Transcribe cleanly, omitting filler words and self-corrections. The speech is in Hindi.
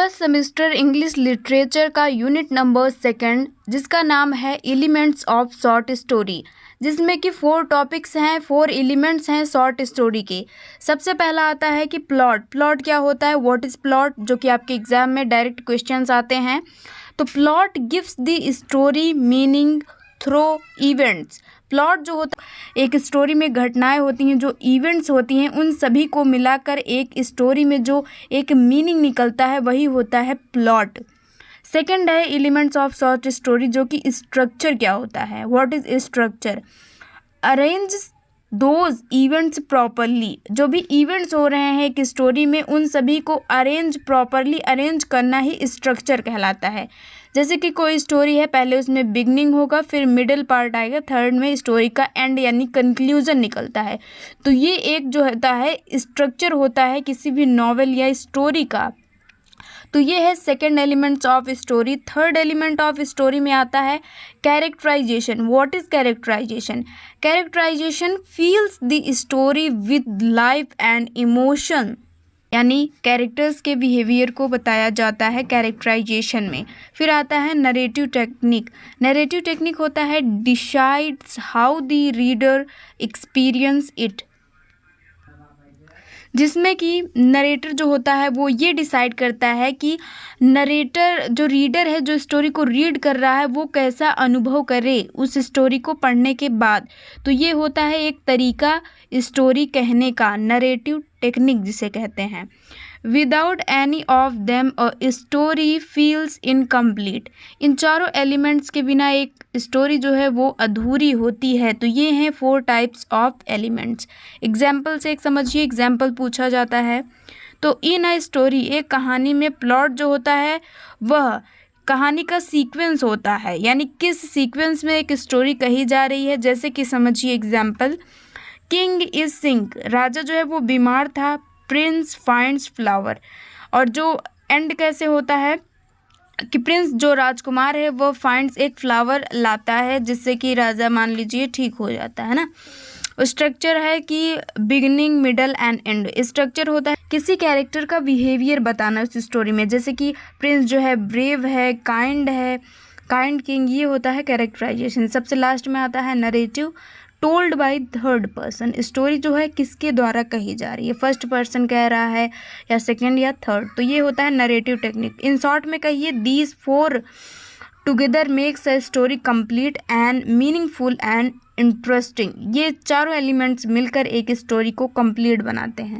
फर्स्ट सेमेस्टर इंग्लिश लिटरेचर का यूनिट नंबर 2 जिसका नाम है एलिमेंट्स ऑफ शॉर्ट स्टोरी, जिसमें कि 4 टॉपिक्स हैं, 4 एलिमेंट्स हैं शॉर्ट स्टोरी के। सबसे पहला आता है कि प्लॉट क्या होता है, व्हाट इज़ प्लॉट, जो कि आपके एग्जाम में डायरेक्ट क्वेश्चंस आते हैं। तो plot gives the story meaning through events. Plot जो होता है, एक स्टोरी में घटनाएं होती हैं, जो इवेंट्स होती हैं, उन सभी को मिलाकर एक स्टोरी में जो एक मीनिंग निकलता है वही होता है प्लॉट। सेकंड है एलिमेंट्स ऑफ शॉर्ट स्टोरी, जो कि स्ट्रक्चर क्या होता है, what is structure. Arrange those events properly, जो भी इवेंट्स हो रहे हैं एक स्टोरी में उन सभी को प्रॉपरली अरेंज करना ही स्ट्रक्चर कहलाता है। जैसे कि कोई स्टोरी है, पहले उसमें बिगनिंग होगा, फिर मिडिल पार्ट आएगा, थर्ड में स्टोरी का एंड यानी कंक्लूजन निकलता है। तो ये एक जो होता है स्ट्रक्चर होता है किसी भी नॉवेल या स्टोरी का। तो ये है second elements of story. Third element of story में आता है characterization. What is characterization? Characterization fills the story with life and emotion, यानी कैरेक्टर्स के बिहेवियर को बताया जाता है कैरेक्टराइजेशन में। फिर आता है नरेटिव टेक्निक। नरेटिव टेक्निक होता है decides how the reader experience it, जिसमें कि नरेटर जो होता है वो ये डिसाइड करता है कि नरेटर जो रीडर है, जो स्टोरी को रीड कर रहा है, वो कैसा अनुभव करे उस स्टोरी को पढ़ने के बाद। तो ये होता है एक तरीका स्टोरी कहने का, नरेटिव टेक्निक जिसे कहते हैं। Without any of them a story feels incomplete. इन चारों एलिमेंट्स के बिना एक स्टोरी जो है वो अधूरी होती है। तो ये हैं 4 टाइप्स ऑफ एलिमेंट्स। एग्जाम्पल से एक समझिए, एग्जाम्पल पूछा जाता है तो इन अ स्टोरी, एक कहानी में प्लॉट जो होता है वह कहानी का सीक्वेंस होता है, यानी किस सीक्वेंस में एक स्टोरी कही जा रही है। जैसे कि समझिए एग्जाम्पल, किंग इज सिक, राजा जो है वो बीमार था, प्रिंस फाइंड्स फ्लावर। और जो एंड कैसे होता है कि प्रिंस जो राजकुमार है वो फाइंड्स एक फ्लावर लाता है, जिससे कि राजा मान लीजिए ठीक हो जाता है ना। स्ट्रक्चर है कि beginning middle and and. Structure होता है किसी कैरेक्टर का बिहेवियर बताना उस स्टोरी में, जैसे कि प्रिंस जो है ब्रेव है, काइंड किंग, ये होता है कैरेक्टराइजेशन। सबसे लास्ट में आता है narrative, told by third person. Story जो है किसके द्वारा कही जा रही है, फर्स्ट पर्सन कह रहा है या सेकंड या थर्ड, तो ये होता है नरेटिव टेक्निक। इन शॉर्ट में कहिए, these 4 together makes a story complete and meaningful and interesting. ये चारों एलिमेंट्स मिलकर एक स्टोरी को कंप्लीट बनाते हैं।